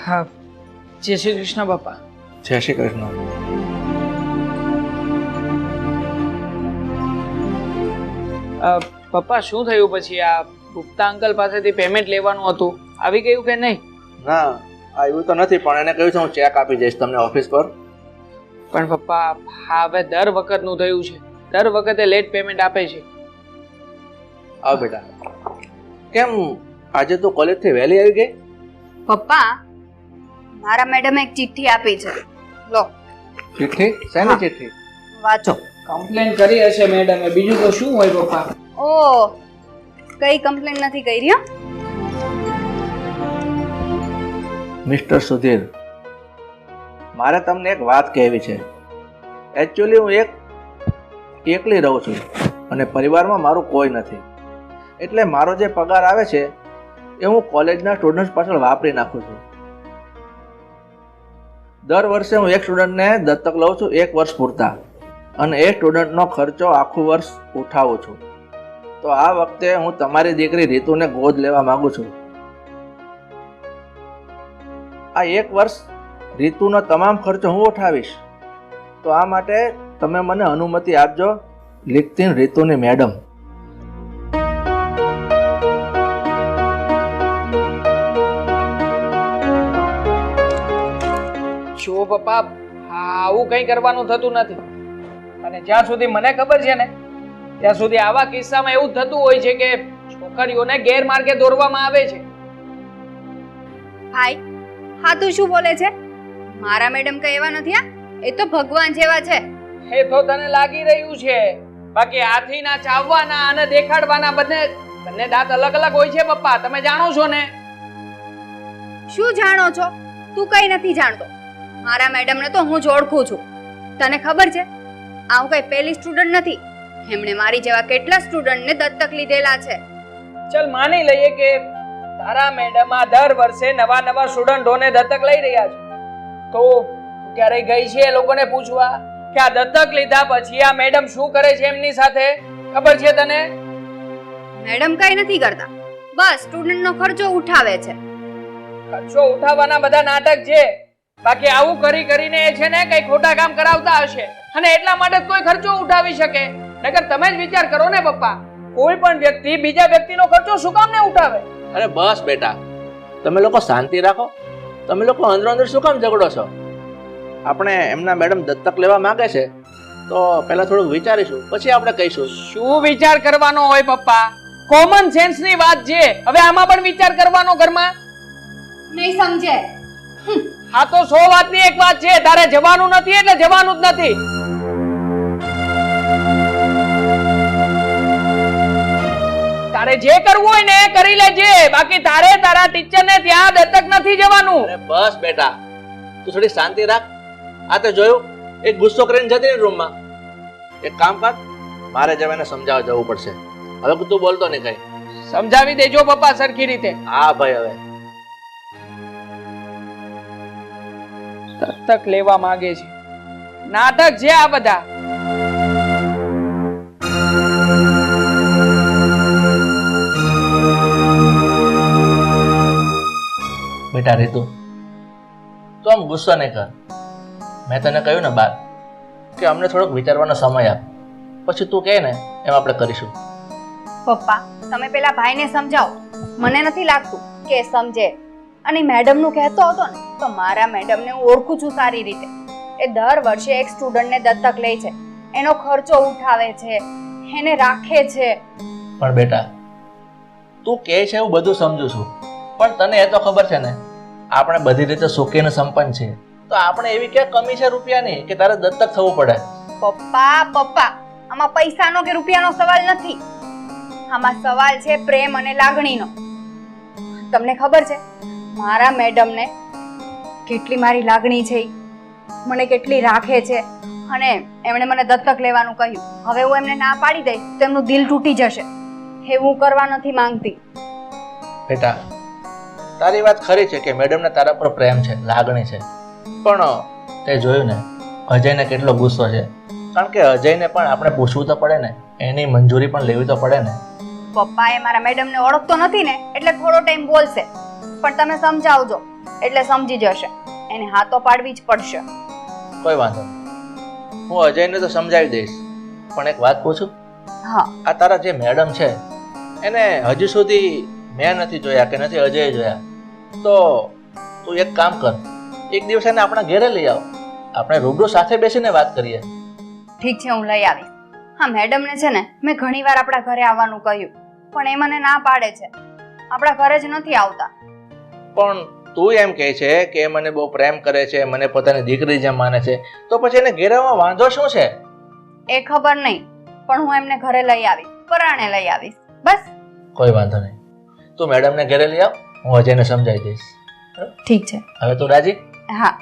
હા, જય શ્રી કૃષ્ણ પપ્પા. જય શ્રી કૃષ્ણ. પપ્પા શું થયું પછી? આ ગુપ્તા અંકલ પાસેથી પેમેન્ટ લેવાનું હતું, આવી ગયું કે નહીં? ના, આવ્યું તો નથી, પણ એને કહ્યું છે હું ચેક આપી જઈશ તમને ઓફિસ પર. પણ પપ્પા, હા હવે દર વખતનું થયું છે, દર વખતે લેટ પેમેન્ટ આપે છે. આવ બેટા. કેમ આજે તો કોલેજથી વહેલી આવી ગઈ? પપ્પા, મારા મેડમે એક ચિઠ્ઠી આપી છે, લો. ચિઠ્ઠી? શેની ચિઠ્ઠી? વાંચો. કમ્પ્લેન કરી હશે મેડમે, બીજું તો શું હોય પપ્પા? ઓ, કઈ કમ્પ્લેન નથી કરી હો. મિસ્ટર સુધીર, મારે તમને એક વાત કહેવી છે. એકચ્યુઅલી હું એકલી રહું છું અને પરિવારમાં મારું કોઈ નથી, એટલે મારો જે પગાર આવે છે એ હું કોલેજના સ્ટુડન્ટ્સ પાછળ વાપરી નાખું છું. દર વર્ષે હું એક સ્ટુડન્ટને દત્તક લઉં છું 1 વર્ષ પૂરતા, અને એ સ્ટુડન્ટનો ખર્ચો આખું વર્ષ ઉઠાવું છું. તો આ વખતે હું તમારી દીકરી રીતુને ગોદ લેવા માંગુ છું. આ 1 વર્ષ રીતુનો તમામ ખર્ચો હું ઉઠાવીશ. તો આ માટે તમે મને અનુમતિ આપજો, લિખતીન રીતુની મેડમ. જો પપ્પા, આવું કંઈ કરવાનું થતું નથી. અને જ્યાં સુધી મને ખબર છે ને, ત્યાં સુધી આવા કિસ્સામાં એવું થતું હોય છે કે છોકરીઓને ગેરમાર્ગે દોરવામાં આવે છે. ભાઈ, હા તું શું બોલે છે? મારા મેડમ કઈ એવા નથી. આ એ તો ભગવાન જેવા છે. એ તો તને લાગી રહ્યું છે, બાકી હાથીના ચાવવાના અને દેખાડવાના બંને દાંત અલગ અલગ હોય છે પપ્પા, તમે જાણો છો ને? શું જાણો છો? તું કઈ નથી જાણતો. મારા મેડમને તો હું જ ઓળખું છું. તને ખબર છે, આ હું કઈ પહેલી સ્ટુડન્ટ નથી. એમણે મારી જેવા કેટલા સ્ટુડન્ટને દત્તક લીધેલા છે. ચલ માની લઈએ કે તારા મેડમ આ દર વર્ષે નવા સ્ટુડન્ટોને દત્તક લઈ રહ્યા છે, તો ક્યારે ગઈ છે એ લોકોને પૂછવા કે આ દત્તક લીધા પછી આ મેડમ શું કરે છે એમની સાથે? ખબર છે તને? મેડમ કઈ નથી કરતા, બસ સ્ટુડન્ટનો ખર્ચો ઉઠાવે છે. ખર્ચો ઉઠાવવાના બધા નાટક છે, બાકી આવું કરીને એ છે ને કઈ ખોટા કામ કરાવતા હશે, અને એટલા માટે કોઈ ખર્ચો ઉઠાવી શકે. નકર તમે જ વિચાર કરો ને પપ્પા, કોઈ પણ વ્યક્તિ બીજા વ્યક્તિનો ખર્ચો શું કામ ને ઉઠાવે? અરે બસ બેટા, તમે લોકો શાંતિ રાખો. તમે લોકો અંદર શું કામ ઝઘડો છો? આપણે એમના મેડમ દત્તક લેવા માંગે છે તો પહેલા થોડુંક વિચારીશું, પછી આપણે કહીશું. શું વિચાર કરવાનો હોય પપ્પા? કોમન સેન્સ ની વાત છે, હવે આમાં પણ વિચાર કરવાનો ઘરમાં? નહીં સમજે. હા તો 100 વાતની એક વાત છે, તારે જવાનું નથી એટલે જવાનું જ નથી. તારે જે કરવું હોય ને એ કરી લેજે, બાકી તારે તારા ટીચરને ત્યાં દત્તક નથી જવાનું. અરે બસ બેટા, તું થોડી શાંતિ રાખ. આ તો જોયું, એક ગુસ્સો કરીને જતી રહી રૂમમાં. એક કામ કર, મારે જવાને સમજાવવા જવું પડશે. હવે તું બોલતો નહીં કઈ. સમજાવી દેજો પપ્પા સરખી રીતે. હા ભાઈ, હવે દત્તક લેવા માંગે છે, નાટક છે આ બધા. બેટા રીતુ, તું આમ ગુસ્સો નહીં કર. મેં તને કહ્યું ને બાર કે અમને થોડોક વિચારવાનો સમય આપ, પછી તું કહે ને એમ આપણે કરીશું. પપ્પા, તમે પેલા ભાઈને સમજાવો. મને નથી લાગતું કે સમજે. અને મેડમનું કહેતો હતો ને, તો મારા મેડમને હું ઓળખું છું સારી રીતે. એ દર વર્ષે એક સ્ટુડન્ટને દત્તક લે છે, એનો ખર્ચો ઉઠાવે છે, એને રાખે છે. પણ બેટા, તું કહે છે એવું બધું સમજુ છું, પણ તને એ તો ખબર છે ને આપણે બધી રીતે સુખી અને સંપન્ન છીએ, તો આપણે એવી ક્યાં કમી છે રૂપિયાની કે તારે દત્તક થવું પડે? પપ્પા, આમાં પૈસાનો કે રૂપિયાનો સવાલ નથી. આમાં સવાલ છે પ્રેમ અને લાગણીનો. તમને ખબર છે મારા મેડમને કેટલી મારી લાગણી છે, મને કેટલી રાખે છે, અને એમણે મને દત્તક લેવાનું કહ્યું. હવે હું એમને ના પાડી દઈશ તો એમનું દિલ તૂટી જશે. એવું કરવા નથી માંગતી. બેટા, તારી વાત ખરી છે કે મેડમને તારા પર પ્રેમ છે, લાગણી છે, પણ તે જોયું ને અજયને કેટલો ગુસ્સો છે. કારણ કે અજયને પણ આપણે પૂછવું તો પડે ને, એની મંજૂરી પણ લેવી તો પડે ને. પપ્પા એ મારા મેડમને ઓળખતો નથી ને, એટલે થોડો ટાઈમ બોલશે, પણ તમે સમજાવજો. એટલે સમજી જશે. એને હા તો પાડવી જ પડશે. કોઈ વાંધો નહીં, હું અજયને તો સમજાવી દઈશ. પણ એક વાત પૂછું, હા, આ તારા જે મેડમ છે એને હજુ સુધી મેં નથી જોયા કે નથી અજય જોયા, તો તું એક કામ કર, એક દિવસ એને આપણા ઘરે લઈ આવ, આપણે રૂબરૂ સાથે બેસીને વાત કરીએ. ઠીક છે, હું લઈ આવીશ. હા, મેડમને છે ને મેં ઘણીવાર આપણા ઘરે આવવાનું કહ્યું, પણ એ મને ના પાડે છે. આપણા ઘરે જ નથી આવતા. પણ તું એમ કહે છે કે એ મને બહુ પ્રેમ કરે છે, મને પોતાની દીકરી જેમ માને છે, તો પછી એને ઘેરે આવવામાં વાંધો શું છે? એ ખબર નહીં, પણ હું એમને ઘરે લઈ આવીશ, પરાણે લઈ આવીશ. બસ. કોઈ વાંધો નહીં, તું મેડમને ઘરે લઈ આવ, હું અજયને સમજાવી દઈશ. ઠીક છે. હવે તું રાજી? હા.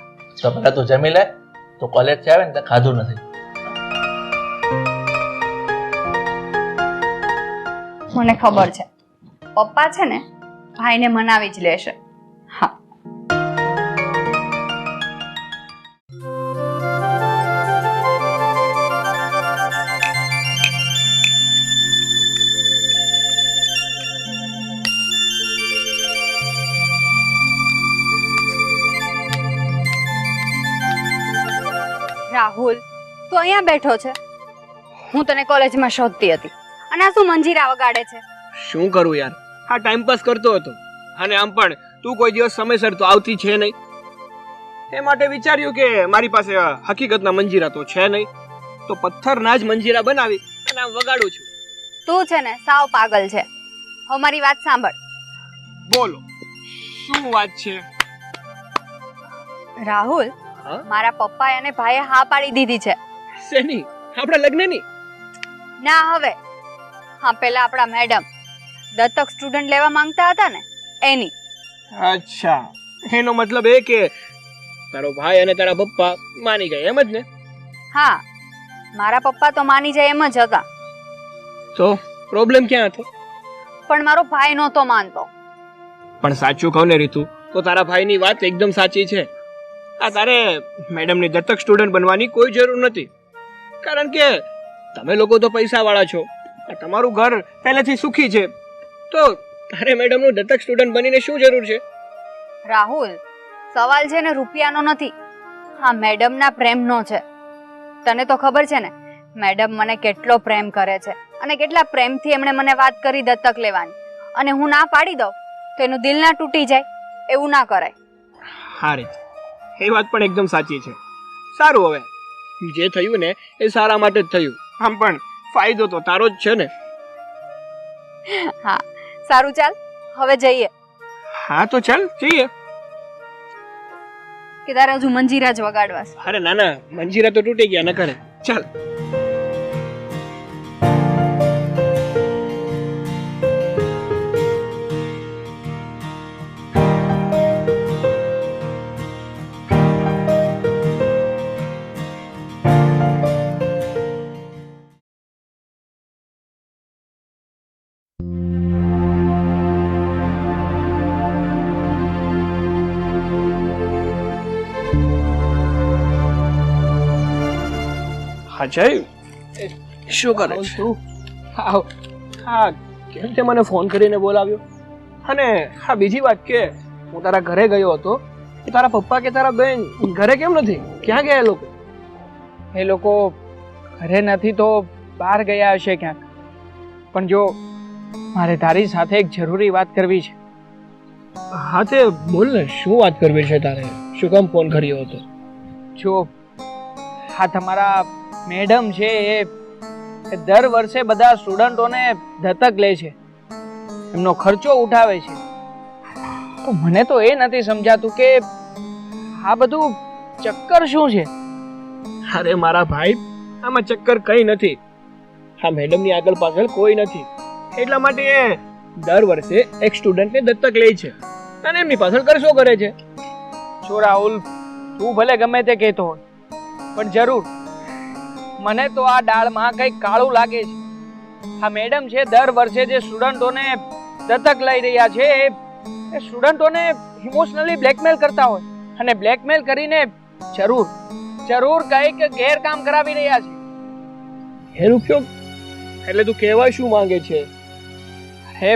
તો પહેલા તું જમી લે, તું કોલેજથી આવે ને તે ખાધું નથી. મને ખબર છે, પપ્પા છે ને ભાઈને મનાવી જ લેશે. હા. રાહુલ, તું અહીંયા બેઠો છે? હું તને કોલેજમાં શોધતી હતી અને આ શું મંજીરા વગાડે છે? શું કરું યાર, આ ટાઈમ પાસ કરતો હતો અને આમ પણ તું કોઈ દિવસ સમયસર તો આવતી છે નહીં, એ માટે વિચાર્યું કે મારી પાસે હકીકતના મંજીરા તો છે નહીં, તો પથ્થરના જ મંજીરા બનાવી અને આમ વગાડું છું. તું છે ને સાવ પાગલ છે. હવે મારી વાત સાંભળ. બોલો, શું વાત છે? રાહુલ, હા? મારા પપ્પાએ અને ભાઈએ હા પાડી દીધી છે. શેની? આપણા લગ્નની? ના, હવે હા, પેલા આપણા મેડમ દત્તક સ્ટુડન્ટ લેવા માંગતા હતા ને, એની. અચ્છા, એનો મતલબ એ કે તારો ભાઈ અને તારા પપ્પા માની ગયા, એમ જ ને? હા, મારા પપ્પા તો માની જાય એમ જ હતા, તો પ્રોબ્લેમ ક્યાં હતો? પણ મારો ભાઈ નહોતો માનતો. પણ સાચું કહું ને રીતુ, તો તારા ભાઈની વાત એકદમ સાચી છે. આ તારે મેડમની દત્તક સ્ટુડન્ટ બનવાની કોઈ જરૂર નથી, કારણ કે તમે લોકો તો પૈસાવાળા છો, તમારું ઘર પહેલેથી સુખી છે, તો તારે મેડમનું દત્તક સ્ટુડન્ટ બનીને શું જરૂર છે? રાહુલ, સવાલ છે ને રૂપિયાનો નથી, હા મેડમના પ્રેમનો છે. તને તો ખબર છે ને મેડમ મને કેટલો પ્રેમ કરે છે અને કેટલા પ્રેમથી એમણે મને વાત કરી દત્તક લેવાની, અને હું ના પાડી દઉં તો એનું દિલ ના તૂટી જાય, એવું ના કરાય. હા રે, એ વાત પણ એકદમ સાચી છે. સારું, હવે જે થયું ને એ સારા માટે જ થયું, આમ પણ ફાયદો તો તારો જ છે ને. હા સારું, ચાલ હવે જઈએ. હા તો ચાલ જઈએ. કે તારે હજુ મંજીરા જ વગાડવા છે? અરે ના ના, મંજીરા તો તૂટી ગયા ન કરે. ચાલ. અજય, શું કરે છે તું? હા, કેમ તે મને ફોન કરીને બોલાવ્યો? અને હા, બીજી વાત કે હું તારા ઘરે ગયો હતો, તારા પપ્પા કે તારા બેન ઘરે કેમ નથી? ક્યાં ગયા એ લોકો? એ લોકો ઘરે નથી તો બહાર ગયા હશે ક્યાંક. પણ જો મારે તારી સાથે એક જરૂરી વાત કરવી છે. હા તે બોલ ને, શું વાત કરવી છે તારે? શું કામ ફોન કર્યો હતો? જો હા, તમારા મેડમ છે એ દર વર્ષે બધા સ્ટુડન્ટોને દત્તક લે છે, એમનો ખર્ચો ઉઠાવે છે. તો મને તો એ નથી સમજાતું કે આ બધું ચક્કર શું છે? અરે મારા ભાઈ, આમાં ચક્કર કઈ નથી. આ મેડમની આગળ પાછળ કોઈ નથી, એટલા માટે એ દર વર્ષે એક સ્ટુડન્ટને દત્તક લે છે અને એમની પાછળ ખર્ચો કરે છે. જો રાહુલ, તું ભલે ગમે તે કહેતો હોય, પણ જરૂર મને તો આ દાળમાં કંઈક કાળું લાગે છે. આ મેડમ છે દર વર્ષે જે સ્ટુડન્ટોને દત્તક લઈ રહ્યા છે એ સ્ટુડન્ટોને ઇમોશનલી બ્લેકમેલ કરતા હોય અને બ્લેકમેલ કરીને જરૂર કંઈક ગેરકામ કરાવી રહ્યા છે. એનો ઉપયોગ એટલે તું કહેવા શું માંગે છે? અરે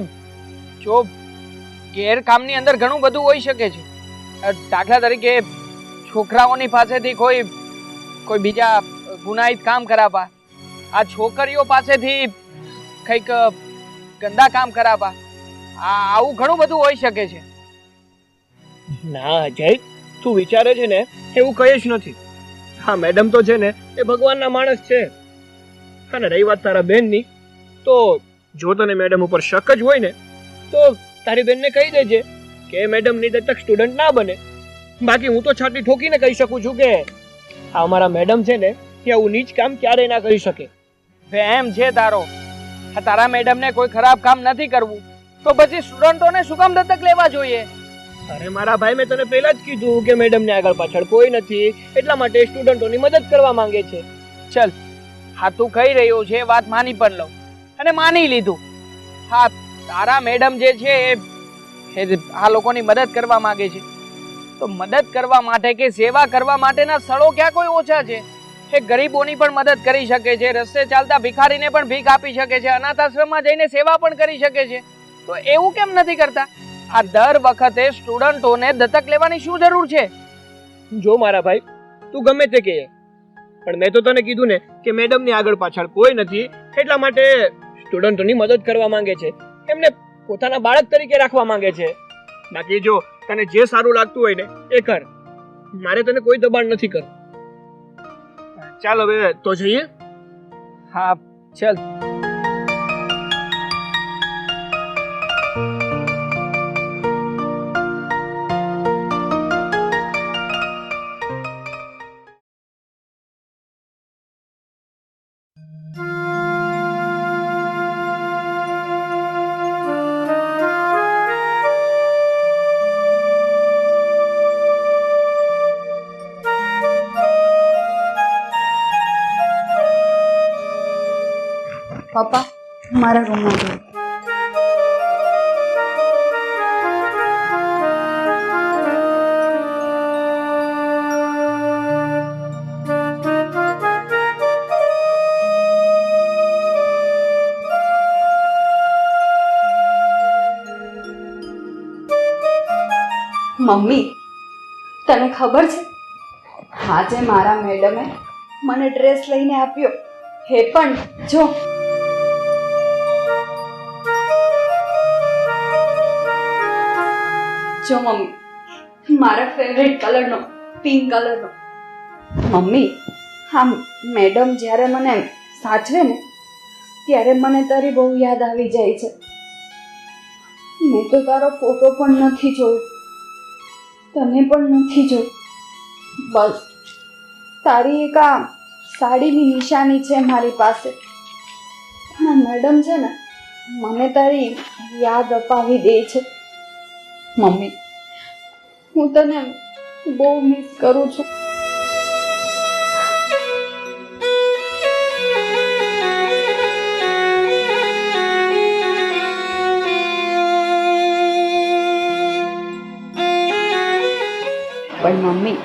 જો ગેરકામની અંદર ઘણું બધું હોઈ શકે છે, દાખલા તરીકે છોકરાઓની પાસેથી કોઈ બીજા ગુનાહિત કામ કરાવવા, આ છોકરીઓ પાસેથી કંઈક ગંદા કામ કરાવવા, આવું ઘણું બધું હોઈ શકે છે. ના અજય, તું વિચારે છે ને એવું કઈ જ નથી. હા, મેડમ તો છે ને એ ભગવાનના માણસ છે. અને રહી વાત તારા બેનની, તો જો તને મેડમ ઉપર શક જ હોય ને તો તારી બેનને કહી દેજે કે મેડમની દત્તક સ્ટુડન્ટ ના બને. બાકી હું તો છાતી ઠોકીને કહી શકું છું કે આ અમારા મેડમ છે ને એ આવું નીચ કામ ક્યારેય ના કરી શકે. એમ છે તારા મેડમને કોઈ ખરાબ કામ નથી કરવું, તો પછી સ્ટુડન્ટોને શું કામ દત્તક લેવા જોઈએ? અરે મારા ભાઈ, મેં તને પહેલા જ કીધું કે મેડમને આગળ પાછળ કોઈ નથી, એટલા માટે સ્ટુડન્ટોની મદદ કરવા માંગે છે. ચલ, હા તું કહી રહ્યો છે વાત માની પણ લઉં, અને માની લીધું. હા, તારા મેડમ જે છે એ આ લોકોની મદદ કરવા માંગે છે, તો મદદ કરવા માટે કે સેવા કરવા માટેના સ્થળો ક્યાં કોઈ ઓછા છે? એ ગરીબોની પણ મદદ કરી શકે છે, રસ્તે ચાલતા ભિખારીને પણ ભીખ આપી શકે છે, અનાથ આશ્રમમાં જઈને સેવા પણ કરી શકે છે. તો એવું કેમ નથી કરતા? આ દર વખતે સ્ટુડન્ટોને દત્તક લેવાની શું જરૂર છે? જો મારા ભાઈ, તું ગમે તે કહે, પણ મેં તો તને કીધું ને કે મેડમની આગળ પાછળ કોઈ નથી, એટલા માટે સ્ટુડન્ટોની મદદ કરવા માંગે છે, એમને પોતાના બાળક તરીકે રાખવા માંગે છે. બાકી જો તને જે સારું લાગતું હોય ને એ કર, મારે તને કોઈ દબાણ નથી કરવું. ચાલ હવે તો જઈએ. હા ચલ. પપ્પા, મારા રૂમમાં જવું. મમ્મી, તને ખબર છે આજે મારા મેડમે મને ડ્રેસ લઈને આપ્યો, હે પણ જો જો મમ્મી, મારા ફેવરેટ કલરનો, પિંક કલરનો. મમ્મી, હા મેડમ જ્યારે મને સાચવે ને ત્યારે મને તારી બહુ યાદ આવી જાય છે. મેં તો તારો ફોટો પણ નથી જોયો, તને પણ નથી જોયું. બસ તારી એક આ સાડીની નિશાની છે મારી પાસે. પણ મેડમ છે ને મને તારી યાદ અપાવી દે છે. મમ્મી, હું તને બહુ મિસ કરું છું. પણ મમ્મી,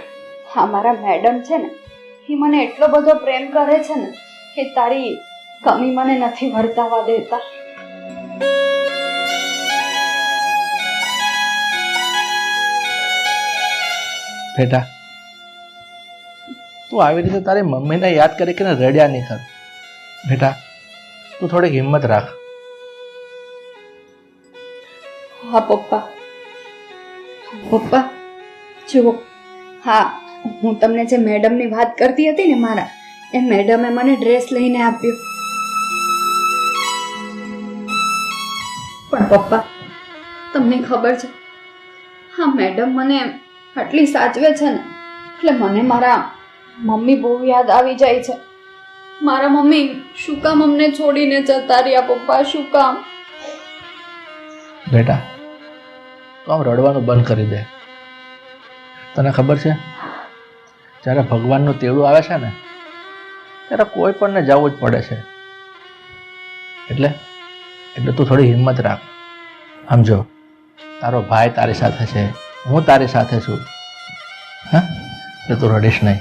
અમારા મેડમ છે ને એ મને એટલો બધો પ્રેમ કરે છે ને કે તારી કમી મને નથી વર્તાવા દેતા. બેટા, તું આવી રીતે તારી મમ્મીને યાદ કરી કે રડ્યા નહીં કર. બેટા, તું થોડીક હિંમત રાખ. હા પપ્પા. પપ્પા જુઓ, હા હું તમને જે મેડમની વાત કરતી હતી ને મારા, એ મેડમે મને ડ્રેસ લઈને આપ્યો. પણ પપ્પા, તમને ખબર છે હા મેડમ મને આટલી સાચવે છે ને એટલે મને મારા મમ્મી બહુ યાદ આવી જાય છે. મારા મમ્મી શું કામ અમને છોડીને જતા રહ્યા પપ્પા, શું કામ? બેટા, તો આમ રડવાનું બંધ કરી દે. તને ખબર છે જ્યારે ભગવાનનું તેડું આવે છે ને ત્યારે કોઈ પણને જવું જ પડે છે. એટલે તું થોડી હિંમત રાખ. આમ જો, તારો ભાઈ તારી સાથે છે, હું તારી સાથે છું. હા, એટલે તું રડીશ નહીં.